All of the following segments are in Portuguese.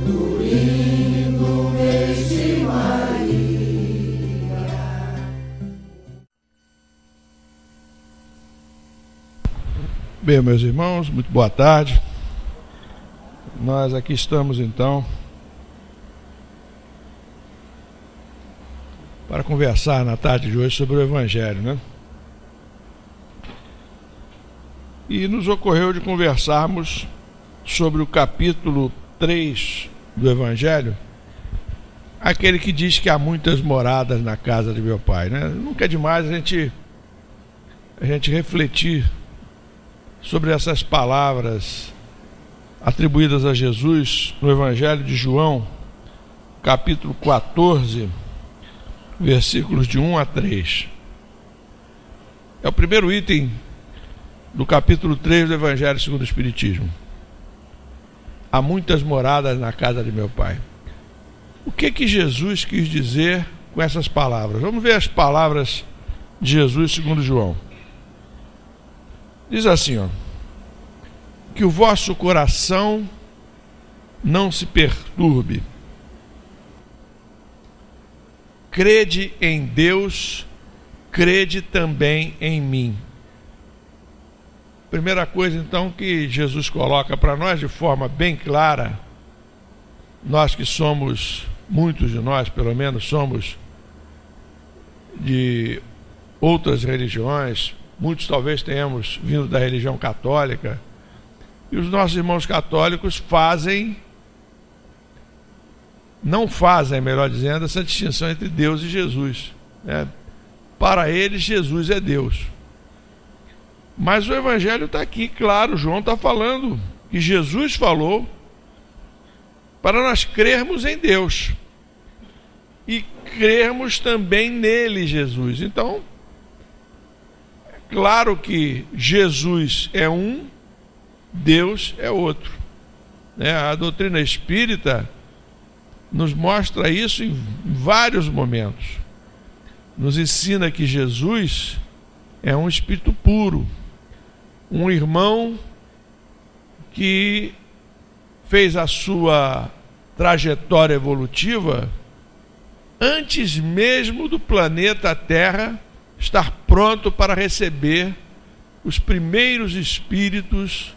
do hino de Maria. Bem, meus irmãos, muito boa tarde. Nós aqui estamos então para conversar na tarde de hoje sobre o Evangelho, né? E nos ocorreu de conversarmos sobre o capítulo 3 do Evangelho, aquele que diz que há muitas moradas na casa de meu Pai, né? Nunca é demais a gente refletir sobre essas palavras atribuídas a Jesus no Evangelho de João, capítulo 14, versículos de 1 a 3. É o primeiro item do capítulo 3 do Evangelho segundo o Espiritismo. Há muitas moradas na casa de meu Pai. O que Jesus quis dizer com essas palavras? Vamos ver as palavras de Jesus segundo João. Diz assim, ó: que o vosso coração não se perturbe. Crede em Deus, crede também em mim. Primeira coisa, então, que Jesus coloca para nós de forma bem clara, nós que somos, muitos de nós, pelo menos, somos de outras religiões, muitos talvez tenhamos vindo da religião católica, e os nossos irmãos católicos não fazem, melhor dizendo, essa distinção entre Deus e Jesus, né? Para eles, Jesus é Deus. Mas o Evangelho está aqui, claro, João está falando que Jesus falou para nós crermos em Deus e crermos também nele, Jesus. Então, é claro que Jesus é um, Deus é outro, né? A doutrina espírita nos mostra isso em vários momentos. Nos ensina que Jesus é um espírito puro, um irmão que fez a sua trajetória evolutiva antes mesmo do planeta Terra estar pronto para receber os primeiros espíritos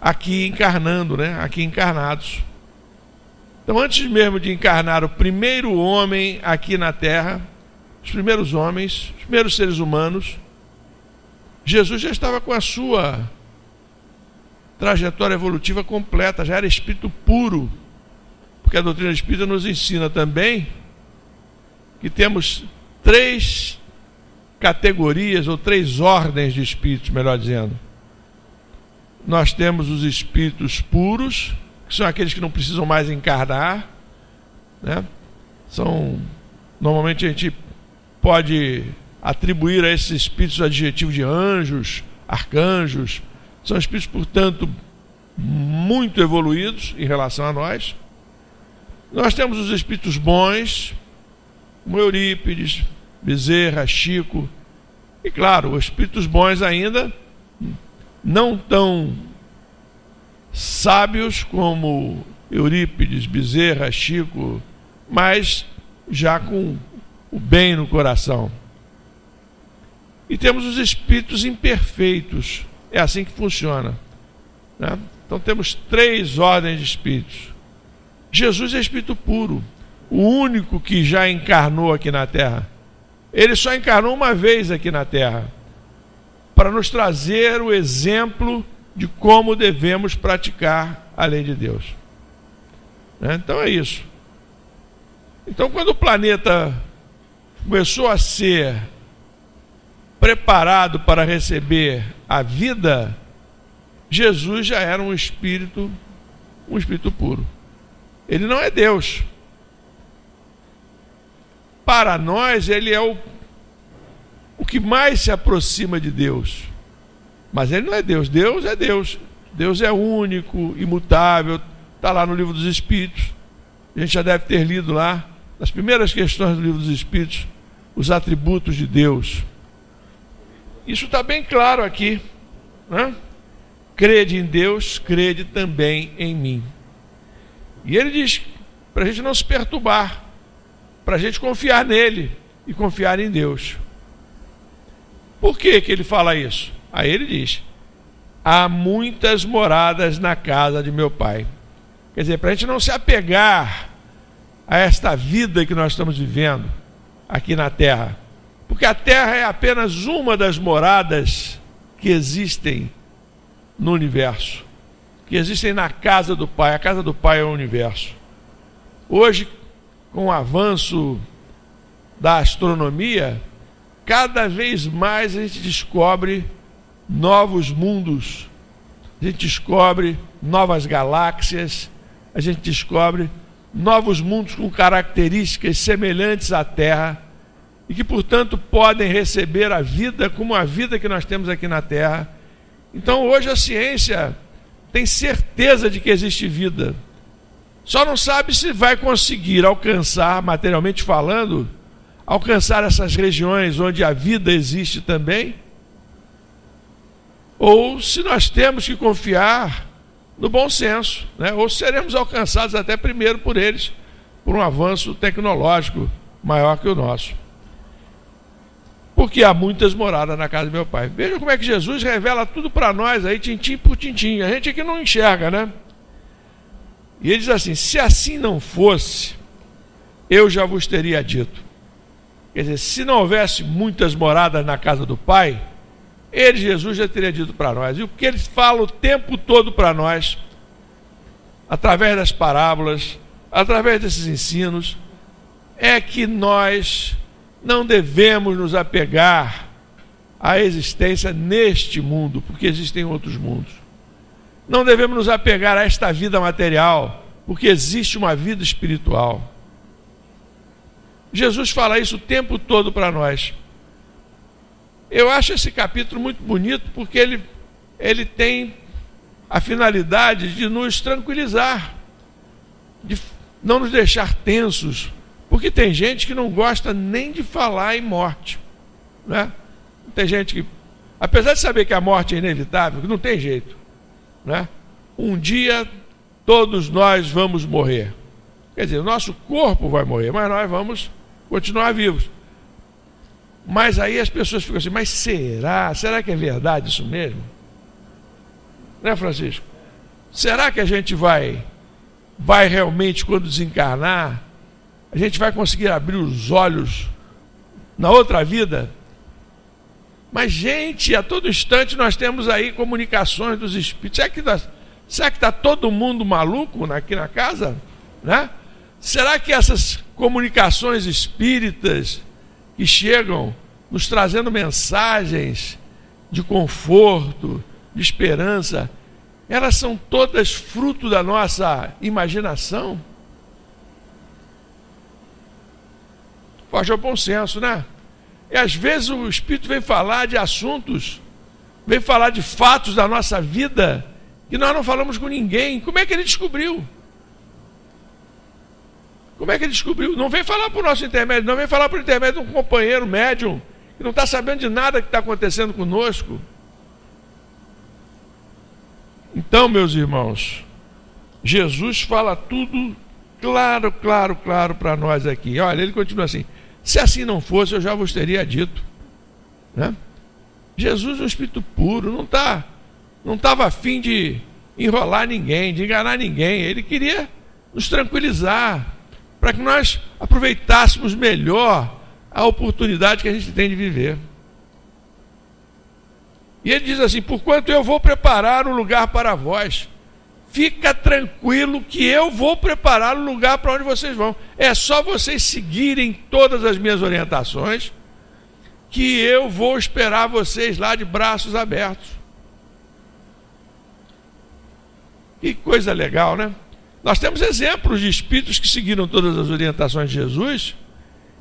aqui encarnando, né? Aqui encarnados. Então, antes mesmo de encarnar o primeiro homem aqui na Terra, os primeiros homens, os primeiros seres humanos, Jesus já estava com a sua trajetória evolutiva completa, já era espírito puro, porque a doutrina espírita nos ensina também que temos 3 categorias ou 3 ordens de espíritos, melhor dizendo. Nós temos os espíritos puros, que são aqueles que não precisam mais encarnar, né? Normalmente a gente pode atribuir a esses espíritos o adjetivo de anjos, arcanjos. São espíritos, portanto, muito evoluídos em relação a nós. Nós temos os espíritos bons, como Eurípides, Bezerra, Chico, e claro, os espíritos bons ainda não tão sábios como Eurípides, Bezerra, Chico, mas já com o bem no coração. E temos os espíritos imperfeitos, é assim que funciona, né? Então temos 3 ordens de espíritos. Jesus é espírito puro, o único que já encarnou aqui na Terra. Ele só encarnou uma vez aqui na Terra, para nos trazer o exemplo de como devemos praticar a lei de Deus, né? Então é isso. Então, quando o planeta começou a ser preparado para receber a vida, Jesus já era um espírito puro. Ele não é Deus. Para nós, ele é o que mais se aproxima de Deus. Mas ele não é Deus. Deus é Deus. Deus é único, imutável. Está lá no Livro dos Espíritos. A gente já deve ter lido lá, nas primeiras questões do Livro dos Espíritos, os atributos de Deus. Isso está bem claro aqui, né? Crede em Deus, crede também em mim. E ele diz para a gente não se perturbar, para a gente confiar nele e confiar em Deus. Por que ele fala isso? Aí ele diz: há muitas moradas na casa de meu pai. Quer dizer, para a gente não se apegar a esta vida que nós estamos vivendo aqui na terra, porque a terra é apenas uma das moradas que existem no universo, que existem na casa do Pai. A casa do Pai é o universo. Hoje, com o avanço da astronomia, cada vez mais a gente descobre novos mundos, a gente descobre novas galáxias, a gente descobre novos mundos com características semelhantes à Terra e que, portanto, podem receber a vida como a vida que nós temos aqui na Terra. Então, hoje a ciência tem certeza de que existe vida. Só não sabe se vai conseguir alcançar, materialmente falando, alcançar essas regiões onde a vida existe também, ou se nós temos que confiar no bom senso, né? Ou seremos alcançados até primeiro por eles, por um avanço tecnológico maior que o nosso. Porque há muitas moradas na casa do meu pai. Veja como é que Jesus revela tudo para nós aí, tintim por tintim. A gente aqui não enxerga, né? E ele diz assim: se assim não fosse, eu já vos teria dito. Quer dizer, se não houvesse muitas moradas na casa do Pai, ele, Jesus, já teria dito para nós. E o que ele fala o tempo todo para nós, através das parábolas, através desses ensinos, é que nós não devemos nos apegar à existência neste mundo, porque existem outros mundos. Não devemos nos apegar a esta vida material, porque existe uma vida espiritual. Jesus fala isso o tempo todo para nós. Eu acho esse capítulo muito bonito, porque ele tem a finalidade de nos tranquilizar, de não nos deixar tensos, porque tem gente que não gosta nem de falar em morte, né? Tem gente que, apesar de saber que a morte é inevitável, que não tem jeito, né? Um dia todos nós vamos morrer. Quer dizer, o nosso corpo vai morrer, mas nós vamos continuar vivos. Mas aí as pessoas ficam assim: mas será? Será que é verdade isso mesmo? Né, Francisco? Será que a gente vai realmente, quando desencarnar, a gente vai conseguir abrir os olhos na outra vida? Mas, gente, a todo instante nós temos aí comunicações dos espíritos. Será que está todo mundo maluco aqui na casa? Né? Será que essas comunicações espíritas que chegam nos trazendo mensagens de conforto, de esperança, elas são todas fruto da nossa imaginação? Foge ao bom senso, né? E às vezes o Espírito vem falar de assuntos, vem falar de fatos da nossa vida que nós não falamos com ninguém. Como é que ele descobriu? Como é que ele descobriu? Não vem falar por nosso intermédio, não vem falar por intermédio de um companheiro médium que não está sabendo de nada que está acontecendo conosco. Então, meus irmãos, Jesus fala tudo claro para nós aqui. Olha, ele continua assim: se assim não fosse, eu já vos teria dito, né? Jesus é um espírito puro, não estava a fim de enrolar ninguém, de enganar ninguém. Ele queria nos tranquilizar, para que nós aproveitássemos melhor a oportunidade que a gente tem de viver. E ele diz assim: porquanto eu vou preparar um lugar para vós, fica tranquilo que eu vou preparar um lugar para onde vocês vão. É só vocês seguirem todas as minhas orientações, que eu vou esperar vocês lá de braços abertos. Que coisa legal, né? Nós temos exemplos de espíritos que seguiram todas as orientações de Jesus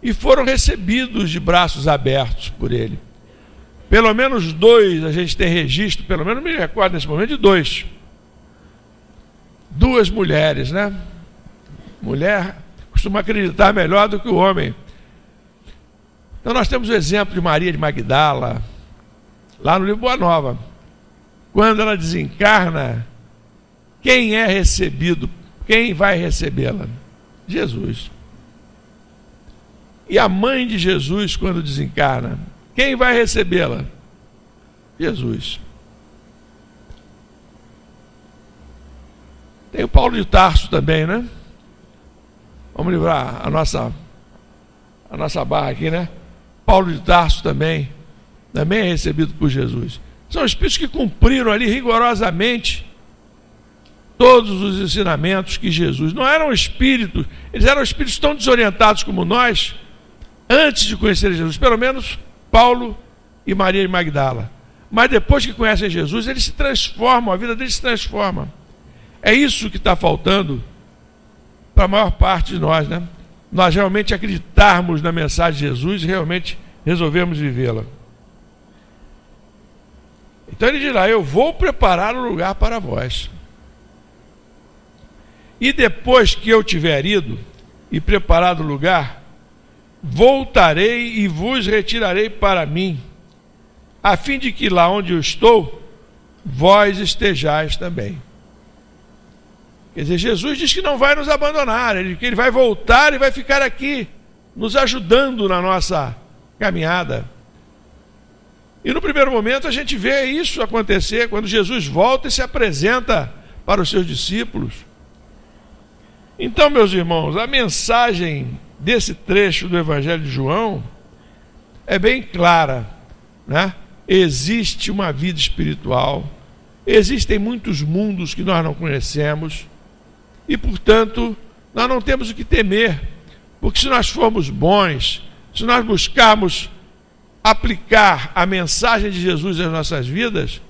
e foram recebidos de braços abertos por ele. Pelo menos dois, a gente tem registro, pelo menos me recordo nesse momento, de duas mulheres, né? Mulher costuma acreditar melhor do que o homem. Então nós temos o exemplo de Maria de Magdala, lá no livro Boa Nova. Quando ela desencarna, quem é recebido? quem vai recebê-la? Jesus. E a mãe de Jesus, quando desencarna, quem vai recebê-la? Jesus. Tem o Paulo de Tarso também, né? Vamos livrar a nossa barra aqui, né? Paulo de Tarso também é recebido por Jesus. São espíritos que cumpriram ali rigorosamente todos os ensinamentos que Jesus... Não eram espíritos, eles eram espíritos tão desorientados como nós, antes de conhecer Jesus, pelo menos Paulo e Maria de Magdala. Mas depois que conhecem Jesus, eles se transformam, a vida deles se transforma. É isso que está faltando para a maior parte de nós, né? Nós realmente acreditarmos na mensagem de Jesus e realmente resolvemos vivê-la. Então ele dirá: eu vou preparar um lugar para vós. E depois que eu tiver ido e preparado o lugar, voltarei e vos retirarei para mim, a fim de que lá onde eu estou, vós estejais também. Quer dizer, Jesus diz que não vai nos abandonar, que ele vai voltar e vai ficar aqui, nos ajudando na nossa caminhada. E no primeiro momento a gente vê isso acontecer, quando Jesus volta e se apresenta para os seus discípulos. Então, meus irmãos, a mensagem desse trecho do Evangelho de João é bem clara, né? Existe uma vida espiritual, existem muitos mundos que nós não conhecemos, e, portanto, nós não temos o que temer, porque se nós formos bons, se nós buscarmos aplicar a mensagem de Jesus às nossas vidas,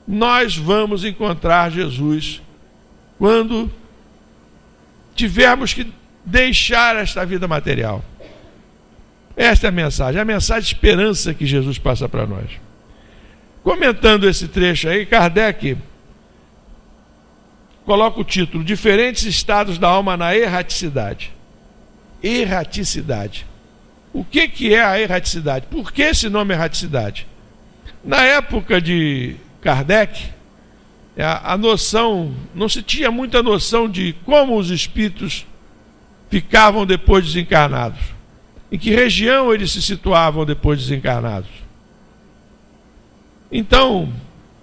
nós vamos encontrar Jesus quando tivermos que deixar esta vida material. Esta é a mensagem de esperança que Jesus passa para nós. Comentando esse trecho aí, Kardec coloca o título: Diferentes estados da alma na erraticidade. Erraticidade. O que é a erraticidade? Por que esse nome erraticidade? Na época de Kardec, a noção, não se tinha muita noção de como os espíritos ficavam depois desencarnados, em que região eles se situavam depois desencarnados. Então,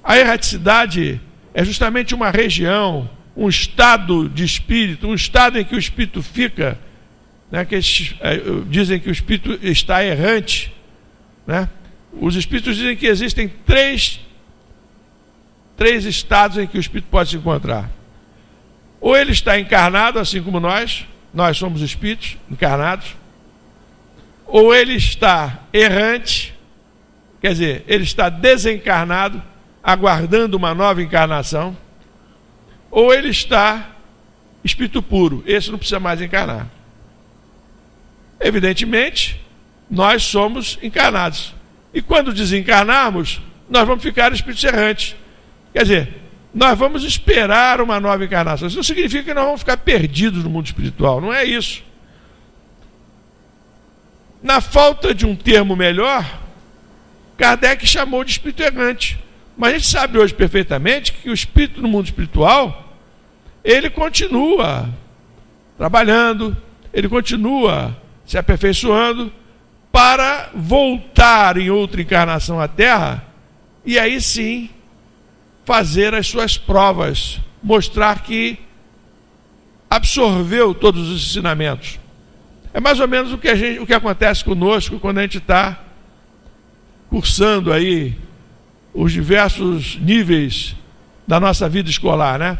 a erraticidade é justamente uma região, um estado de espírito, um estado em que o espírito fica, né, que dizem que o espírito está errante, né? Os espíritos dizem que existem três estados em que o espírito pode se encontrar. Ou ele está encarnado, assim como nós somos espíritos encarnados, ou ele está errante, quer dizer, ele está desencarnado, aguardando uma nova encarnação, ou ele está espírito puro, esse não precisa mais encarnar. Evidentemente, nós somos encarnados. E quando desencarnarmos, nós vamos ficar espíritos errantes. Quer dizer, nós vamos esperar uma nova encarnação. Isso não significa que nós vamos ficar perdidos no mundo espiritual, não é isso. Na falta de um termo melhor, Kardec chamou de espírito errante. Mas a gente sabe hoje perfeitamente que o espírito no mundo espiritual, ele continua trabalhando, ele continua se aperfeiçoando para voltar em outra encarnação à Terra e aí sim fazer as suas provas, mostrar que absorveu todos os ensinamentos. É mais ou menos o que acontece conosco quando a gente está cursando aí os diversos níveis da nossa vida escolar, né?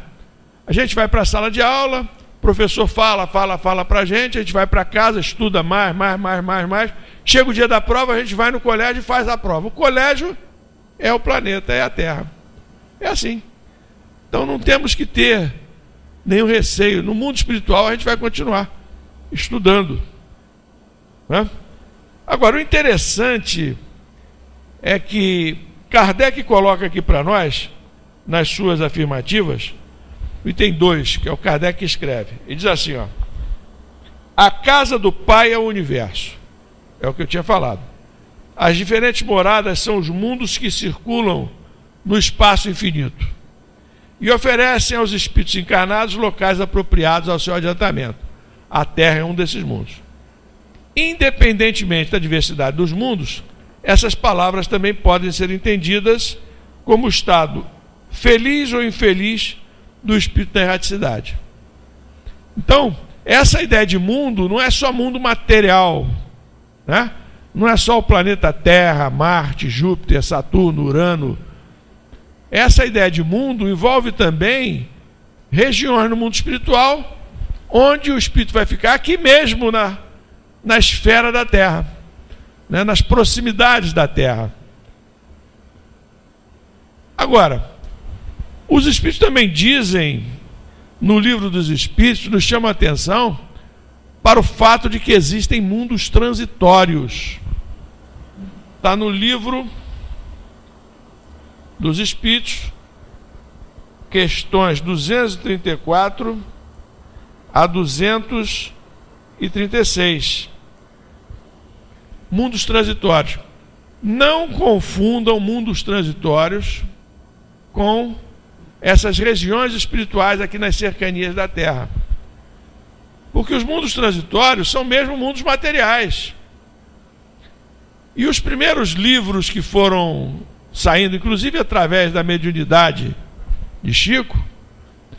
A gente vai para a sala de aula, o professor fala para a gente vai para casa, estuda mais. Chega o dia da prova, a gente vai no colégio e faz a prova. O colégio é o planeta, é a Terra. É assim. Então não temos que ter nenhum receio. No mundo espiritual a gente vai continuar estudando, né? Agora, o interessante é que Kardec coloca aqui para nós, nas suas afirmativas, o item 2, que é o Kardec que escreve. Ele diz assim, ó: a casa do Pai é o universo. É o que eu tinha falado. As diferentes moradas são os mundos que circulam no espaço infinito. e oferecem aos espíritos encarnados locais apropriados ao seu adiantamento. A Terra é um desses mundos. Independentemente da diversidade dos mundos, essas palavras também podem ser entendidas como o estado feliz ou infeliz do espírito da erraticidade. Então, essa ideia de mundo não é só mundo material, né? Não é só o planeta Terra, Marte, Júpiter, Saturno, Urano. Essa ideia de mundo envolve também regiões no mundo espiritual, onde o espírito vai ficar aqui mesmo na esfera da Terra, né? Nas proximidades da Terra. Agora, os espíritos também dizem, no livro dos espíritos, nos chamam a atenção para o fato de que existem mundos transitórios. Está no livro dos espíritos, questões 234 a 236. Mundos transitórios. Não confundam mundos transitórios com essas regiões espirituais aqui nas cercanias da Terra. Porque os mundos transitórios são mesmo mundos materiais. E os primeiros livros que foram saindo, inclusive através da mediunidade de Chico,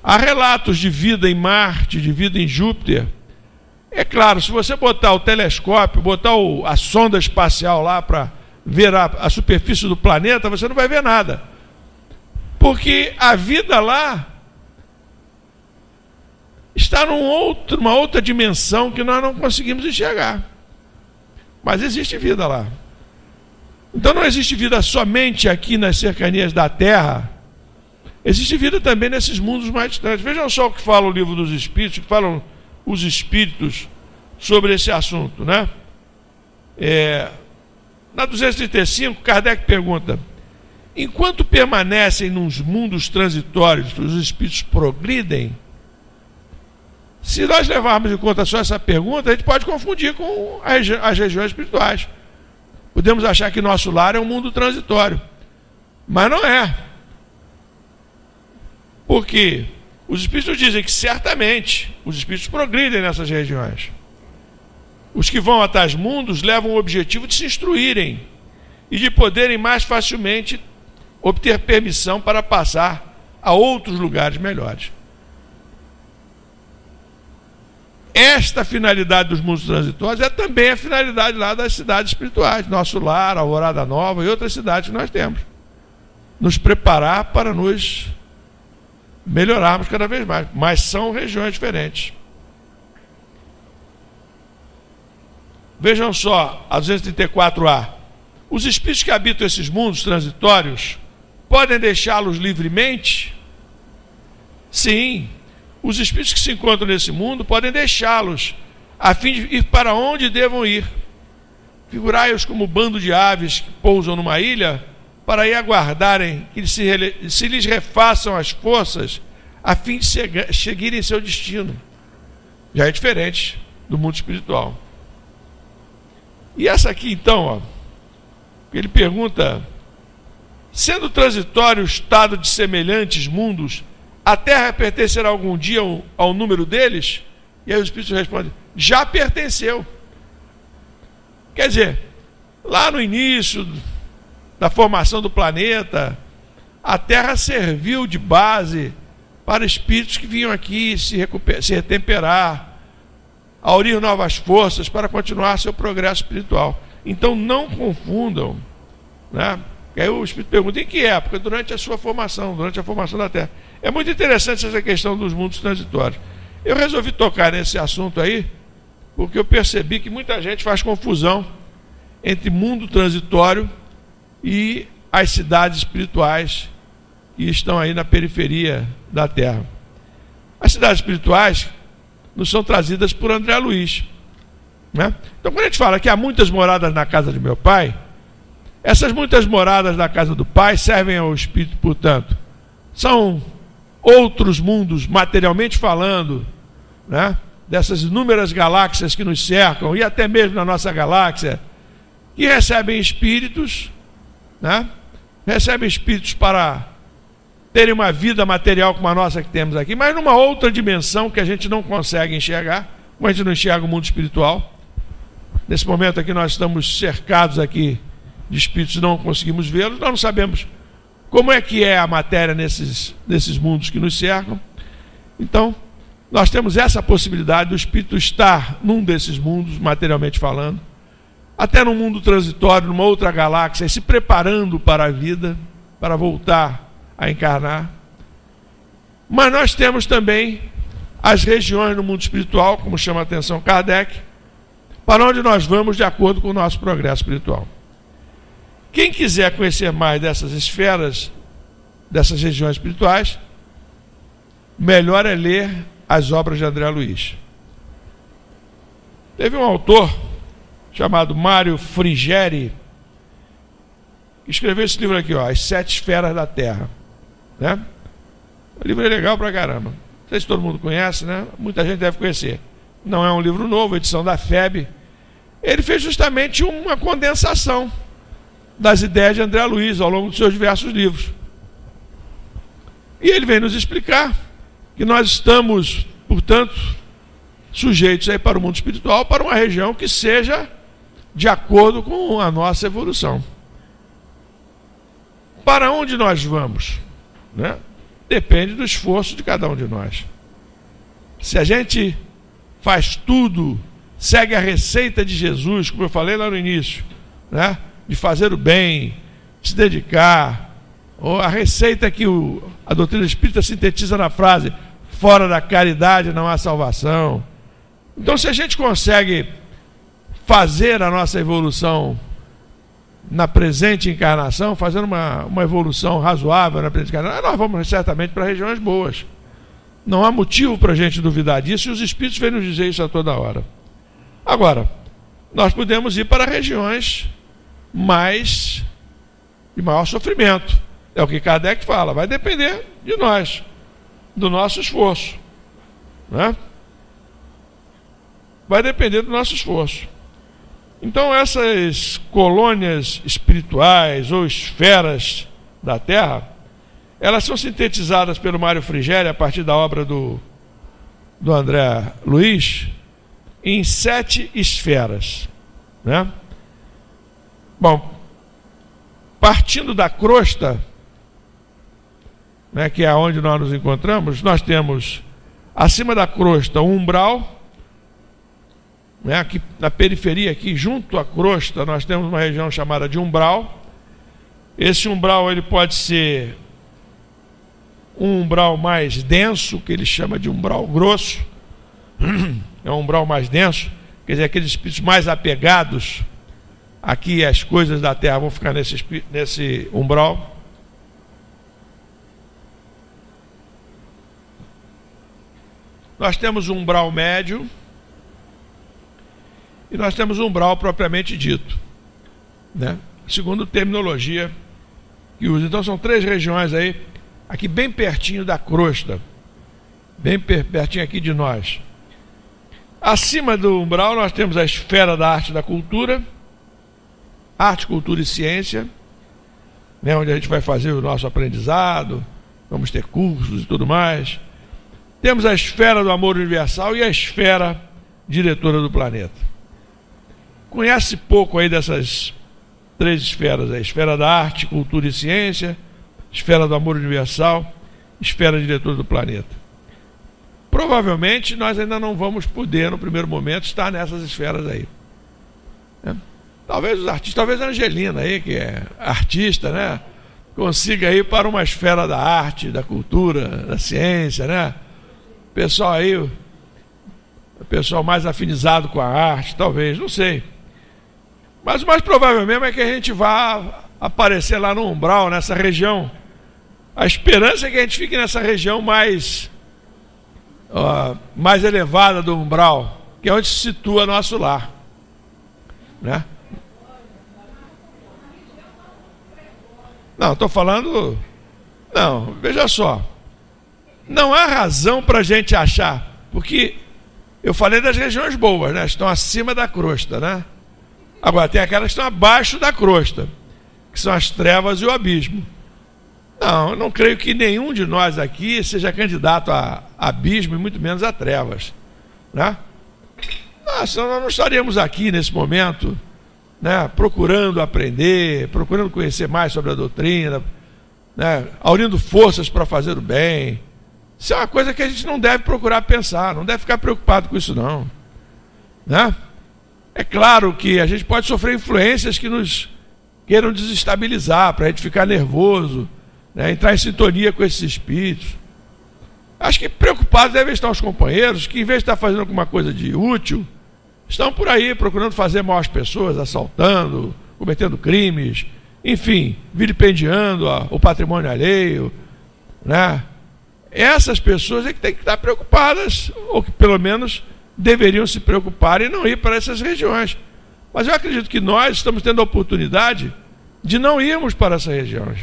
há relatos de vida em Marte, de vida em Júpiter. É claro, se você botar o telescópio, botar a sonda espacial lá para ver a superfície do planeta, você não vai ver nada. Porque a vida lá está numa outra dimensão que nós não conseguimos enxergar. Mas existe vida lá. Então não existe vida somente aqui nas cercanias da Terra. Existe vida também nesses mundos mais distantes. Vejam só o que fala o livro dos Espíritos, o que falam os Espíritos sobre esse assunto, né? Na 235, Kardec pergunta: enquanto permanecem nos mundos transitórios, os espíritos progridem? Se nós levarmos em conta só essa pergunta, a gente pode confundir com as regiões espirituais. Podemos achar que nosso lar é um mundo transitório, mas não é. Porque os espíritos dizem que certamente os espíritos progridem nessas regiões. Os que vão a tais mundos levam o objetivo de se instruírem e de poderem mais facilmente obter permissão para passar a outros lugares melhores. Esta finalidade dos mundos transitórios é também a finalidade lá das cidades espirituais, nosso lar, Alvorada Nova e outras cidades que nós temos. Nos preparar para nos melhorarmos cada vez mais, mas são regiões diferentes. Vejam só, a 234A. Os espíritos que habitam esses mundos transitórios podem deixá-los livremente? Sim. Os espíritos que se encontram nesse mundo podem deixá-los, a fim de ir para onde devam ir. Figurai-os como bando de aves que pousam numa ilha, para aí aguardarem que se lhes refaçam as forças, a fim de seguirem seu destino. Já é diferente do mundo espiritual. E essa aqui, então, ó, ele pergunta: sendo transitório o estado de semelhantes mundos, a Terra pertencerá algum dia ao número deles? E aí os espíritos respondem: já pertenceu. Quer dizer, lá no início da formação do planeta, a Terra serviu de base para espíritos que vinham aqui se retemperar, aurir novas forças para continuar seu progresso espiritual. Então não confundam, né? Aí o Espírito pergunta: em que época? Durante a sua formação, durante a formação da Terra. É muito interessante essa questão dos mundos transitórios. Eu resolvi tocar nesse assunto aí, porque eu percebi que muita gente faz confusão entre mundo transitório e as cidades espirituais que estão aí na periferia da Terra. As cidades espirituais nos são trazidas por André Luiz, né? Então, quando a gente fala que há muitas moradas na casa de meu pai, essas muitas moradas na casa do pai servem ao espírito, portanto, são outros mundos, materialmente falando, né? Dessas inúmeras galáxias que nos cercam, e até mesmo na nossa galáxia, que recebem espíritos, né? Recebem espíritos para terem uma vida material como a nossa que temos aqui, mas numa outra dimensão que a gente não consegue enxergar, como a gente não enxerga o mundo espiritual. Nesse momento aqui nós estamos cercados aqui de espíritos e não conseguimos vê-los, nós não sabemos como é que é a matéria nesses mundos que nos cercam. Então, nós temos essa possibilidade do espírito estar num desses mundos, materialmente falando, até num mundo transitório, numa outra galáxia, se preparando para a vida, para voltar a encarnar. Mas nós temos também as regiões no mundo espiritual, como chama a atenção Kardec, para onde nós vamos de acordo com o nosso progresso espiritual. Quem quiser conhecer mais dessas esferas, dessas regiões espirituais, melhor é ler as obras de André Luiz. Teve um autor chamado Mário Frigeri, que escreveu esse livro aqui, ó, As 7 Esferas da Terra, né? O livro é legal pra caramba. Não sei se todo mundo conhece, né? Muita gente deve conhecer. Não é um livro novo, edição da FEB. Ele fez justamente uma condensação das ideias de André Luiz ao longo dos seus diversos livros. E ele vem nos explicar que nós estamos, portanto, sujeitos aí para o mundo espiritual, para uma região que seja de acordo com a nossa evolução. Para onde nós vamos, né? Depende do esforço de cada um de nós. Se a gente faz tudo, segue a receita de Jesus, como eu falei lá no início, né? De fazer o bem, se dedicar, ou a receita que a doutrina espírita sintetiza na frase: fora da caridade não há salvação. Então, se a gente consegue fazer a nossa evolução na presente encarnação, fazendo uma evolução razoável na presente encarnação, nós vamos certamente para regiões boas. Não há motivo para a gente duvidar disso, e os espíritos vêm nos dizer isso a toda hora. Agora, nós podemos ir para regiões de maior sofrimento. É o que Kardec fala, vai depender de nós, do nosso esforço, né? Vai depender do nosso esforço. Então, essas colônias espirituais ou esferas da Terra, elas são sintetizadas pelo Mário Frigeri, a partir da obra do André Luiz, em 7 esferas, né? Bom, partindo da crosta, né, que é onde nós nos encontramos, nós temos acima da crosta um umbral, né, aqui na periferia, aqui junto à crosta, nós temos uma região chamada de umbral. Esse umbral ele pode ser um umbral mais denso, que ele chama de umbral grosso, é um umbral mais denso, quer dizer, aqueles espíritos mais apegados aqui as coisas da Terra vão ficar nesse umbral. Nós temos um umbral médio e nós temos um umbral propriamente dito, né? Segundo terminologia que usa. Então são 3 regiões aí, aqui bem pertinho da crosta, bem pertinho aqui de nós. Acima do umbral nós temos a esfera da arte e da cultura, arte, cultura e ciência, né, onde a gente vai fazer o nosso aprendizado, vamos ter cursos e tudo mais. Temos a esfera do amor universal e a esfera diretora do planeta. Conhece pouco aí dessas 3 esferas, a esfera da arte, cultura e ciência, esfera do amor universal, esfera diretora do planeta. Provavelmente nós ainda não vamos poder, no primeiro momento, estar nessas esferas aí, né? Talvez os artistas, talvez a Angelina aí, que é artista, né, consiga ir para uma esfera da arte, da cultura, da ciência, né? Pessoal aí, o pessoal mais afinizado com a arte, talvez, não sei. Mas o mais provável mesmo é que a gente vá aparecer lá no umbral, nessa região. A esperança é que a gente fique nessa região mais elevada do umbral, que é onde se situa nosso lar, né? Não, estou falando... Não, veja só. Não há razão para a gente achar, porque eu falei das regiões boas, né? Estão acima da crosta, né? Agora, tem aquelas que estão abaixo da crosta, que são as trevas e o abismo. Não, eu não creio que nenhum de nós aqui seja candidato a abismo e muito menos a trevas, né? Senão nós não estaríamos aqui nesse momento, né, procurando aprender, procurando conhecer mais sobre a doutrina, né, unindo forças para fazer o bem. Isso é uma coisa que a gente não deve procurar pensar, não deve ficar preocupado com isso não, né? É claro que a gente pode sofrer influências que nos queiram desestabilizar, para a gente ficar nervoso, né, entrar em sintonia com esses espíritos. Acho que preocupados devem estar os companheiros que, em vez de estar fazendo alguma coisa de útil, estão por aí procurando fazer mal às pessoas, assaltando, cometendo crimes, enfim, vilipendiando o patrimônio alheio, né? Essas pessoas é que têm que estar preocupadas, ou que pelo menos deveriam se preocupar e não ir para essas regiões. Mas eu acredito que nós estamos tendo a oportunidade de não irmos para essas regiões.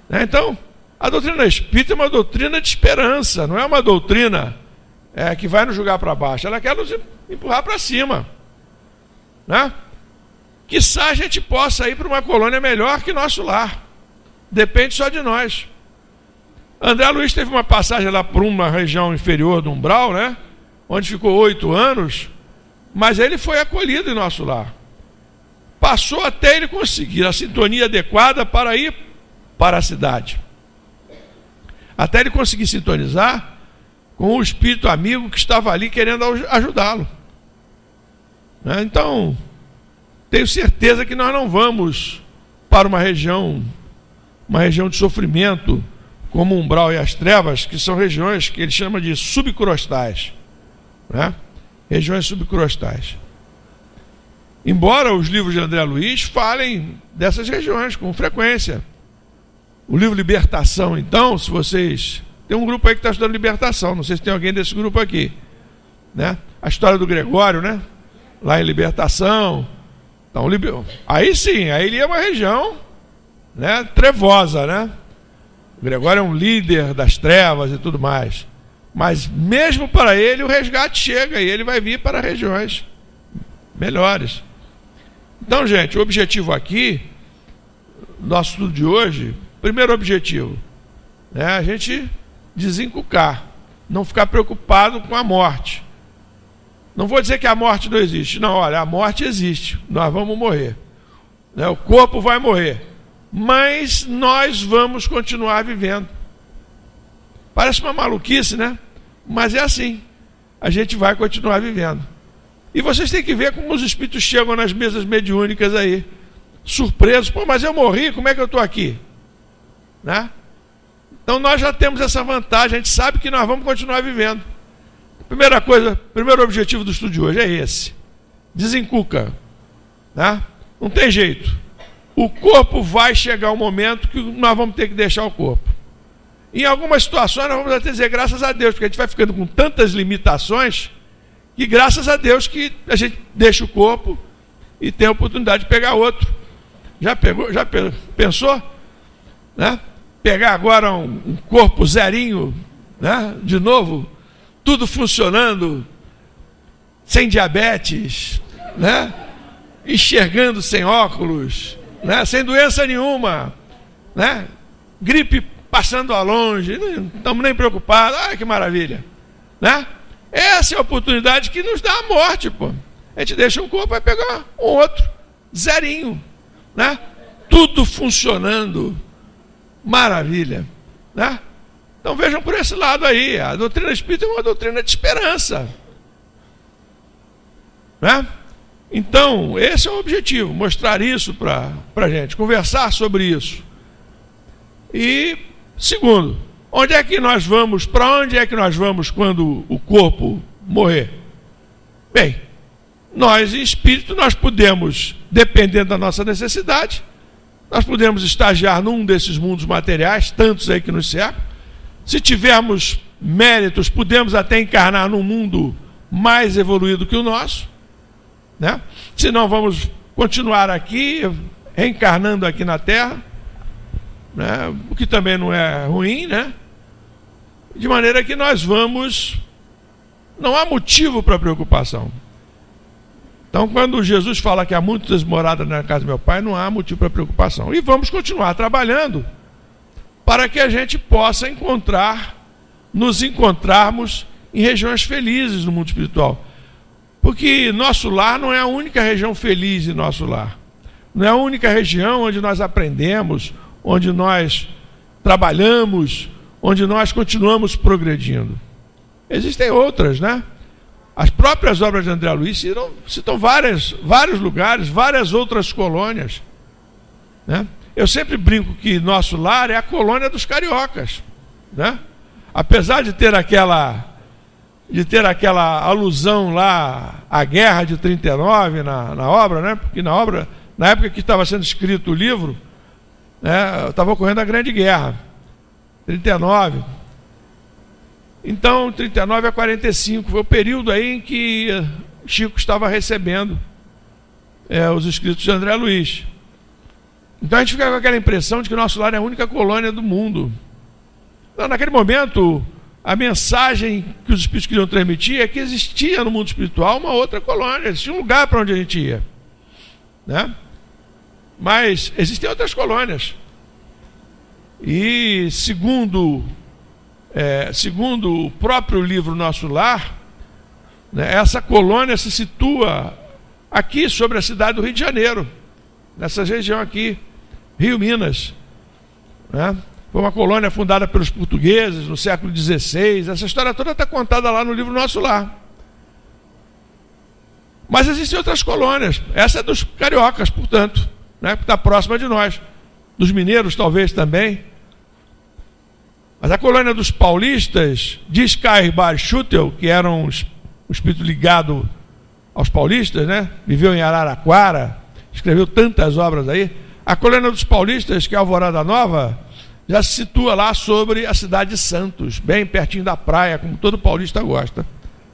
Então, a doutrina espírita é uma doutrina de esperança, não é uma doutrina que vai nos jogar para baixo, ela quer nos empurrar para cima, né? Quiçá a gente possa ir para uma colônia melhor que nosso lar, depende só de nós. André Luiz teve uma passagem lá por uma região inferior do umbral, né, onde ficou 8 anos, mas ele foi acolhido em nosso lar. Passou até ele conseguir a sintonia adequada para ir para a cidade. Até ele conseguir sintonizar com o espírito amigo que estava ali querendo ajudá-lo. Então, tenho certeza que nós não vamos para uma região de sofrimento, como o umbral e as trevas, que são regiões que ele chama de subcrostais, né? Regiões subcrostais. Embora os livros de André Luiz falem dessas regiões com frequência. O livro Libertação, então, se vocês... Tem um grupo aí que está estudando libertação, não sei se tem alguém desse grupo aqui, né? A história do Gregório, né? Lá em Libertação. Então, aí sim, aí ele é uma região, né, trevosa, né? O Gregório é um líder das trevas e tudo mais. Mas mesmo para ele o resgate chega e ele vai vir para regiões melhores. Então, gente, o objetivo aqui, nosso estudo de hoje, primeiro objetivo, né, a gente desencucar, não ficar preocupado com a morte. Não vou dizer que a morte não existe. Não, olha, a morte existe, nós vamos morrer, né, o corpo vai morrer, mas nós vamos continuar vivendo. Parece uma maluquice, né? Mas é assim, a gente vai continuar vivendo. E vocês têm que ver como os espíritos chegam nas mesas mediúnicas aí, surpresos. Pô, mas eu morri, como é que eu estou aqui? Né? Então nós já temos essa vantagem, a gente sabe que nós vamos continuar vivendo. Primeira coisa, primeiro objetivo do estudo de hoje é esse: desencuca, né? Não tem jeito, o corpo vai chegar um momento que nós vamos ter que deixar o corpo. Em algumas situações nós vamos até dizer graças a Deus, porque a gente vai ficando com tantas limitações que graças a Deus que a gente deixa o corpo e tem a oportunidade de pegar outro. Já pensou, né? Pegar agora um corpo zerinho, né? De novo, tudo funcionando, sem diabetes, né? Enxergando sem óculos, né? Sem doença nenhuma, né? Gripe passando ao longe, não estamos nem preocupados. Ah, que maravilha, né? Essa é a oportunidade que nos dá a morte, pô. A gente deixa um corpo, vai pegar um outro, zerinho, né? Tudo funcionando, maravilha, né? Então vejam por esse lado aí, a doutrina espírita é uma doutrina de esperança, né? Então, esse é o objetivo, mostrar isso para a gente, conversar sobre isso. E, segundo, onde é que nós vamos, para onde é que nós vamos quando o corpo morrer? Bem, nós em espírito, nós podemos, dependendo da nossa necessidade, nós podemos estagiar num desses mundos materiais, tantos aí que nos cercam. Se tivermos méritos, podemos até encarnar num mundo mais evoluído que o nosso, né? Se não, vamos continuar aqui, reencarnando aqui na Terra, né? O que também não é ruim, né? De maneira que nós vamos... Não há motivo para preocupação. Então, quando Jesus fala que há muitas moradas na casa do meu Pai, não há motivo para preocupação. E vamos continuar trabalhando para que a gente possa nos encontrarmos em regiões felizes no mundo espiritual. Porque nosso lar não é a única região feliz de nosso lar. Não é a única região onde nós aprendemos, onde nós trabalhamos, onde nós continuamos progredindo. Existem outras, né? As próprias obras de André Luiz citam vários lugares, várias outras colônias, né? Eu sempre brinco que nosso lar é a colônia dos cariocas, né? Apesar de ter aquela alusão lá à guerra de 39 na obra, né? Porque na época que estava sendo escrito o livro, né, estava ocorrendo a Grande Guerra, 39. Então, 39 a 45 foi o período aí em que Chico estava recebendo os escritos de André Luiz. Então a gente fica com aquela impressão de que nosso lar é a única colônia do mundo. Então, naquele momento, a mensagem que os espíritos queriam transmitir é que existia no mundo espiritual uma outra colônia, existia um lugar para onde a gente ia, né? Mas existem outras colônias. E segundo o próprio livro Nosso Lar, né, essa colônia se situa aqui sobre a cidade do Rio de Janeiro, nessa região aqui, Rio Minas, né? Foi uma colônia fundada pelos portugueses no século XVI. Essa história toda está contada lá no livro Nosso Lar. Mas existem outras colônias. Essa é dos cariocas, portanto, né, que está próxima de nós. Dos mineiros, talvez, também. Mas a colônia dos paulistas, diz Cairbar Schutel, que era um espírito ligado aos paulistas, né? Viveu em Araraquara, escreveu tantas obras aí. A colônia dos paulistas, que é Alvorada Nova, já se situa lá sobre a cidade de Santos, bem pertinho da praia, como todo paulista gosta,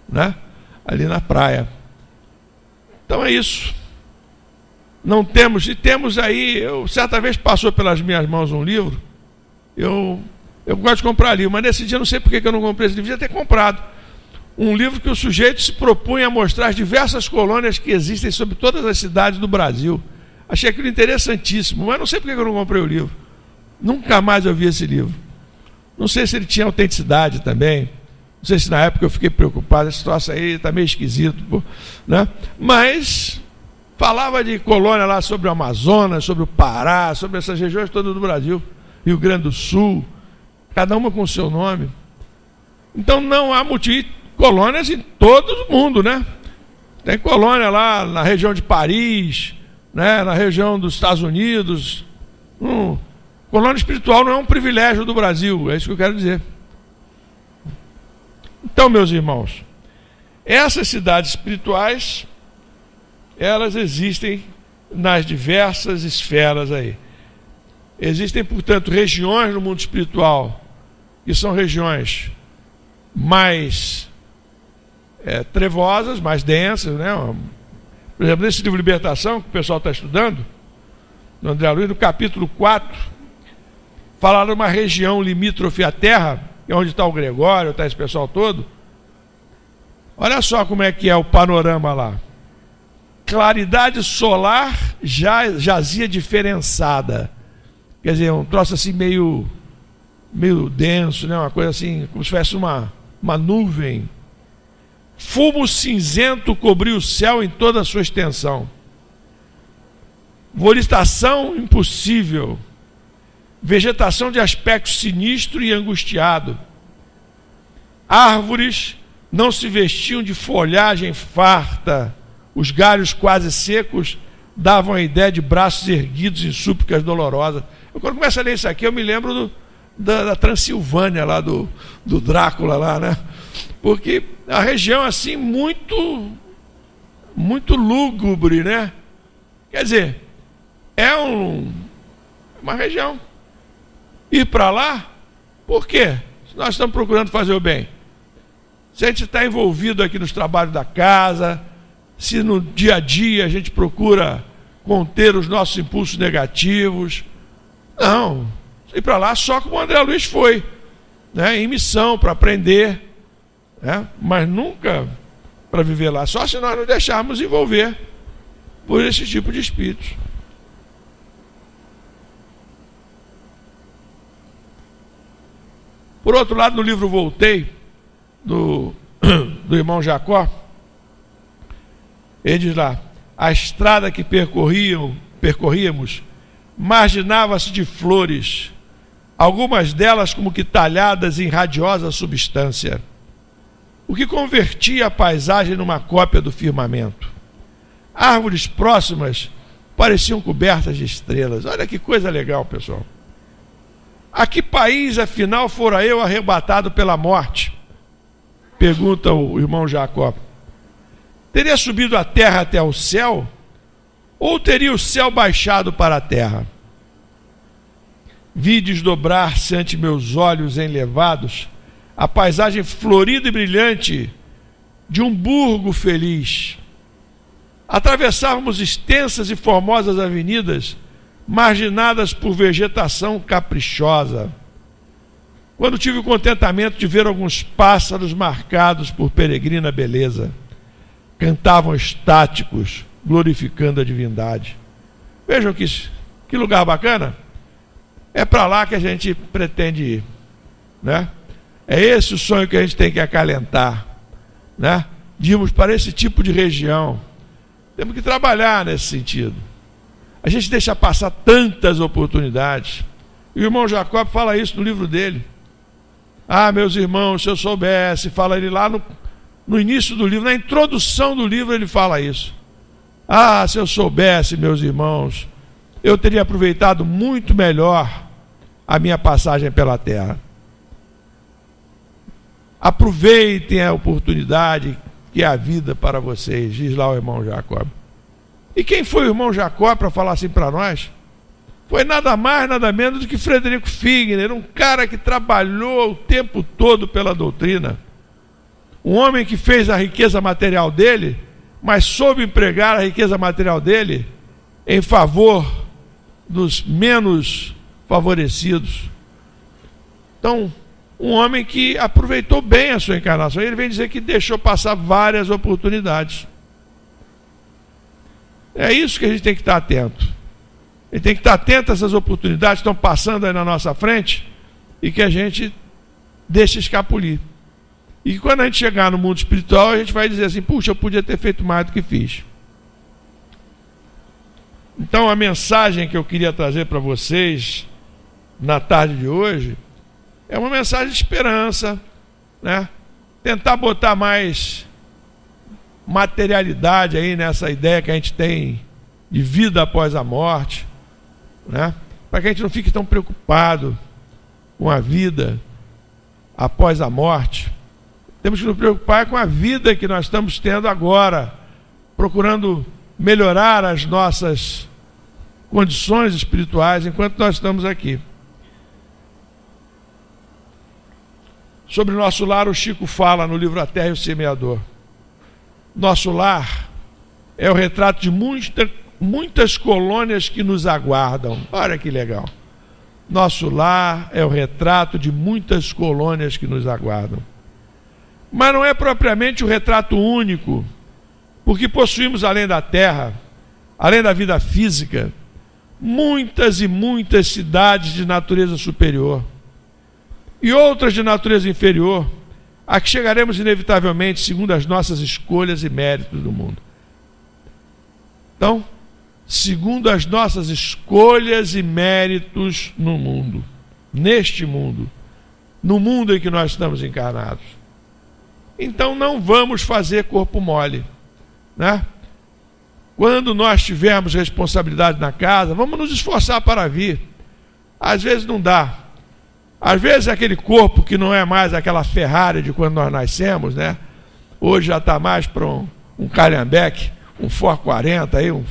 né? Ali na praia. Então é isso. Não temos, e temos aí, certa vez passou pelas minhas mãos um livro, eu gosto de comprar livro, mas nesse dia não sei por que eu não comprei esse livro, devia ter comprado. Um livro que o sujeito se propunha a mostrar as diversas colônias que existem sobre todas as cidades do Brasil. Achei aquilo interessantíssimo, mas não sei por que eu não comprei o livro. Nunca mais eu vi esse livro. Não sei se ele tinha autenticidade também. Não sei se na época eu fiquei preocupado. Esse troço aí está meio esquisito, né? Mas falava de colônia lá sobre o Amazonas, sobre o Pará, sobre essas regiões todas do Brasil, Rio Grande do Sul, cada uma com o seu nome. Então não há colônias em todo o mundo, né? Tem colônia lá na região de Paris, né? Na região dos Estados Unidos. Colônia espiritual não é um privilégio do Brasil, é isso que eu quero dizer. Então, meus irmãos, essas cidades espirituais, elas existem nas diversas esferas aí. Existem, portanto, regiões no mundo espiritual que são regiões mais trevosas, mais densas, né? Por exemplo, nesse livro Libertação, que o pessoal está estudando, no André Luiz, no capítulo 4, falaram de uma região limítrofe à Terra, que é onde está o Gregório, está esse pessoal todo. Olha só como é que é o panorama lá. Claridade solar jazia diferenciada. Quer dizer, um troço assim meio denso, né? Uma coisa assim, como se fosse uma nuvem. Fumo cinzento cobriu o céu em toda a sua extensão. Volitação impossível. Vegetação de aspecto sinistro e angustiado. Árvores não se vestiam de folhagem farta. Os galhos quase secos davam a ideia de braços erguidos em súplicas dolorosas. Quando começo a ler isso aqui, eu me lembro da Transilvânia, lá do Drácula, lá, né? Porque a região assim, muito lúgubre, né? Quer dizer, é uma região. Ir para lá, por quê? Se nós estamos procurando fazer o bem. Se a gente está envolvido aqui nos trabalhos da casa, se no dia a dia a gente procura conter os nossos impulsos negativos. Não, ir para lá só como o André Luiz foi, né? Em missão, para aprender, né? Mas nunca para viver lá, só se nós nos deixarmos envolver por esse tipo de espíritos. Por outro lado, no livro Voltei, do irmão Jacó, ele diz lá: a estrada que percorríamos marginava-se de flores, algumas delas como que talhadas em radiosa substância, o que convertia a paisagem numa cópia do firmamento. Árvores próximas pareciam cobertas de estrelas. Olha que coisa legal, pessoal. A que país, afinal, fora eu arrebatado pela morte? Pergunta o irmão Jacó. Teria subido a terra até o céu? Ou teria o céu baixado para a terra? Vi desdobrar-se ante meus olhos enlevados a paisagem florida e brilhante de um burgo feliz. Atravessávamos extensas e formosas avenidas, marginadas por vegetação caprichosa. Quando tive o contentamento de ver alguns pássaros marcados por peregrina beleza, cantavam estáticos, glorificando a divindade. Vejam que lugar bacana. É para lá que a gente pretende ir, né? É esse o sonho que a gente tem que acalentar, né? De irmos para esse tipo de região. Temos que trabalhar nesse sentido. A gente deixa passar tantas oportunidades. E o irmão Jacob fala isso no livro dele. Ah, meus irmãos, se eu soubesse, fala ele lá no início do livro, na introdução do livro ele fala isso. Ah, se eu soubesse, meus irmãos, eu teria aproveitado muito melhor a minha passagem pela terra. Aproveitem a oportunidade que é a vida para vocês, diz lá o irmão Jacob. E quem foi o irmão Jacob para falar assim para nós? Foi nada mais, nada menos do que Frederico Figner, um cara que trabalhou o tempo todo pela doutrina. Um homem que fez a riqueza material dele, mas soube empregar a riqueza material dele em favor dos menos favorecidos. Então, um homem que aproveitou bem a sua encarnação. Ele vem dizer que deixou passar várias oportunidades. É isso que a gente tem que estar atento. A gente tem que estar atento a essas oportunidades que estão passando aí na nossa frente e que a gente deixa escapulir. E quando a gente chegar no mundo espiritual, a gente vai dizer assim: puxa, eu podia ter feito mais do que fiz. Então, a mensagem que eu queria trazer para vocês na tarde de hoje é uma mensagem de esperança, né? Tentar botar mais materialidade aí nessa ideia que a gente tem de vida após a morte, né? Para que a gente não fique tão preocupado com a vida após a morte. Temos que nos preocupar com a vida que nós estamos tendo agora, procurando melhorar as nossas condições espirituais enquanto nós estamos aqui. Sobre o nosso lar, o Chico fala no livro A Terra e o Semeador. Nosso lar é o retrato de muitas colônias que nos aguardam. Olha que legal. Nosso lar é o retrato de muitas colônias que nos aguardam. Mas não é propriamente o retrato único, porque possuímos, além da terra, além da vida física, muitas e muitas cidades de natureza superior e outras de natureza inferior, a que chegaremos inevitavelmente segundo as nossas escolhas e méritos do mundo. Então, segundo as nossas escolhas e méritos no mundo, neste mundo, no mundo em que nós estamos encarnados. Então não vamos fazer corpo mole, né? Quando nós tivermos responsabilidade na casa, vamos nos esforçar para vir. Às vezes não dá. Às vezes aquele corpo que não é mais aquela Ferrari de quando nós nascemos, né? Hoje já está mais para um Calhambeque, um Ford 40, aí, um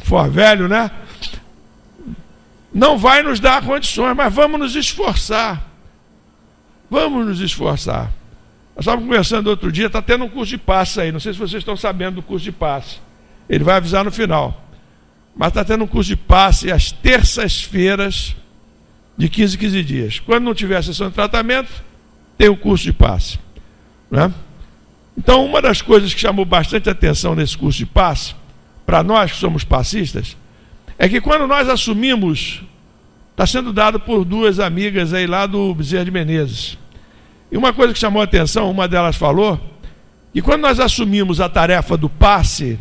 Ford velho, né? Não vai nos dar condições, mas vamos nos esforçar. Vamos nos esforçar. Nós estávamos conversando outro dia, está tendo um curso de passe aí, não sei se vocês estão sabendo do curso de passe. Ele vai avisar no final. Mas está tendo um curso de passe às terças-feiras, de 15 em 15 dias. Quando não tiver sessão de tratamento, tem o curso de passe, né? Então, uma das coisas que chamou bastante atenção nesse curso de passe, para nós que somos passistas, é que quando nós assumimos está sendo dado por duas amigas aí lá do Bezerra de Menezes. E uma coisa que chamou a atenção, uma delas falou, que quando nós assumimos a tarefa do passe,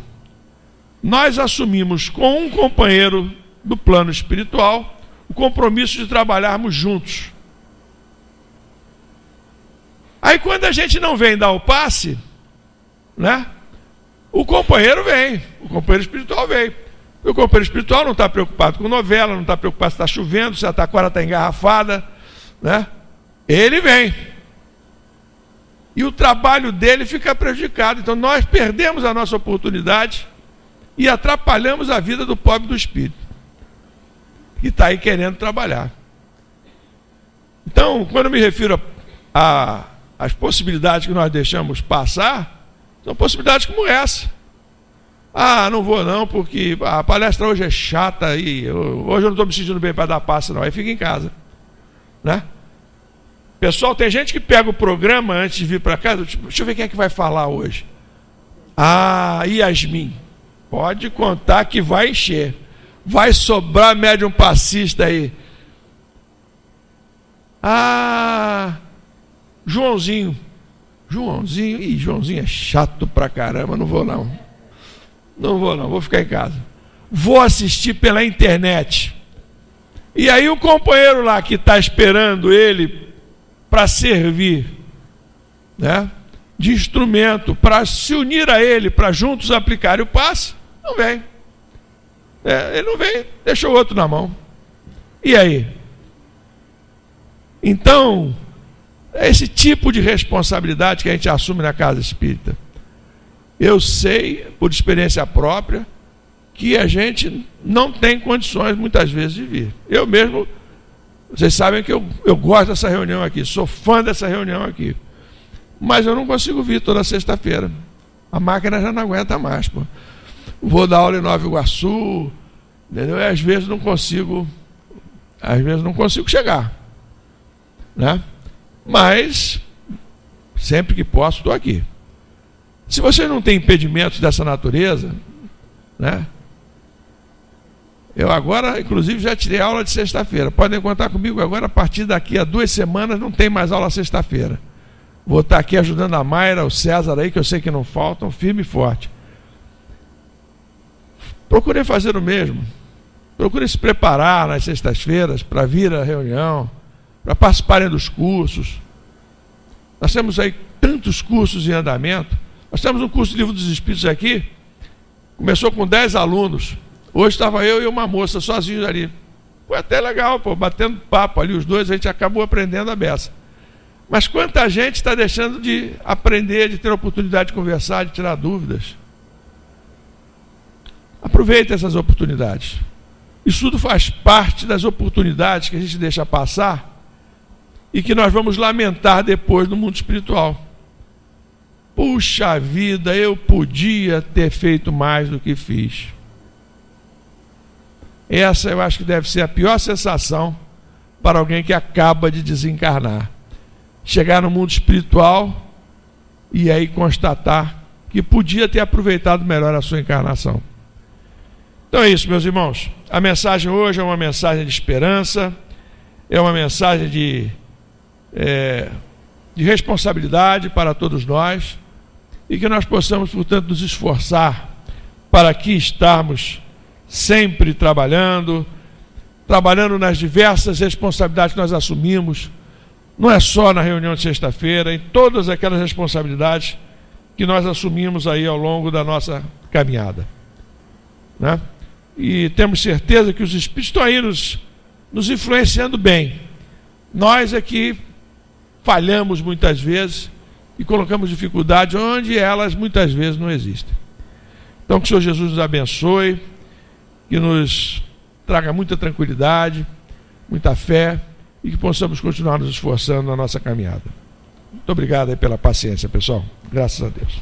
nós assumimos com um companheiro do plano espiritual o compromisso de trabalharmos juntos. Aí quando a gente não vem dar o passe, né, o companheiro vem, o companheiro espiritual vem. O companheiro espiritual não está preocupado com novela, não está preocupado se está chovendo, se a taquara está engarrafada, né? Ele vem. E o trabalho dele fica prejudicado. Então nós perdemos a nossa oportunidade e atrapalhamos a vida do pobre do espírito, que está aí querendo trabalhar. Então, quando eu me refiro às possibilidades que nós deixamos passar, são possibilidades como essa. Ah, não vou não, porque a palestra hoje é chata e hoje eu não estou me sentindo bem para dar passe não, aí fica em casa, né? Pessoal, tem gente que pega o programa antes de vir para casa, deixa eu ver quem é que vai falar hoje. Ah, Yasmin, pode contar que vai encher, vai sobrar médium passista aí. Ah, Joãozinho, ih, Joãozinho é chato pra caramba, não vou não, vou ficar em casa, vou assistir pela internet. E aí o companheiro lá que está esperando ele para servir, né, de instrumento, para se unir a ele, para juntos aplicarem o passe, não vem. Ele não vem, deixa o outro na mão. E aí? Então, é esse tipo de responsabilidade que a gente assume na casa espírita. Eu sei, por experiência própria, que a gente não tem condições, muitas vezes, de vir. Eu mesmo, vocês sabem que eu gosto dessa reunião aqui, sou fã dessa reunião aqui. Mas eu não consigo vir toda sexta-feira. A máquina já não aguenta mais, pô. Vou dar aula em Nova Iguaçu, entendeu? E às vezes não consigo chegar, né? Mas, sempre que posso, estou aqui. Se você não tem impedimentos dessa natureza, né? Eu agora, inclusive, já tirei aula de sexta-feira. Podem contar comigo agora, a partir daqui a 2 semanas, não tem mais aula sexta-feira. Vou estar aqui ajudando a Mayra, o César aí, que eu sei que não faltam, firme e forte. Procurem fazer o mesmo. Procurem se preparar nas sextas-feiras para vir à reunião, para participarem dos cursos. Nós temos aí tantos cursos em andamento. Nós temos um curso de Livro dos Espíritos aqui, começou com 10 alunos. Hoje estava eu e uma moça sozinhos ali. Foi até legal, pô, batendo papo ali os dois, a gente acabou aprendendo a beça. Mas quanta gente está deixando de aprender, de ter a oportunidade de conversar, de tirar dúvidas. Aproveite essas oportunidades. Isso tudo faz parte das oportunidades que a gente deixa passar e que nós vamos lamentar depois no mundo espiritual. Puxa vida, eu podia ter feito mais do que fiz. Essa eu acho que deve ser a pior sensação para alguém que acaba de desencarnar. Chegar no mundo espiritual e aí constatar que podia ter aproveitado melhor a sua encarnação. Então é isso, meus irmãos. A mensagem hoje é uma mensagem de esperança, é uma mensagem de responsabilidade para todos nós e que nós possamos, portanto, nos esforçar para aqui estarmos sempre trabalhando nas diversas responsabilidades que nós assumimos, não é só na reunião de sexta-feira, em todas aquelas responsabilidades que nós assumimos aí ao longo da nossa caminhada, né? E temos certeza que os Espíritos estão aí nos influenciando bem. Nós aqui falhamos muitas vezes e colocamos dificuldades onde elas muitas vezes não existem. Então que o Senhor Jesus nos abençoe, que nos traga muita tranquilidade, muita fé e que possamos continuar nos esforçando na nossa caminhada. Muito obrigado aí pela paciência, pessoal. Graças a Deus.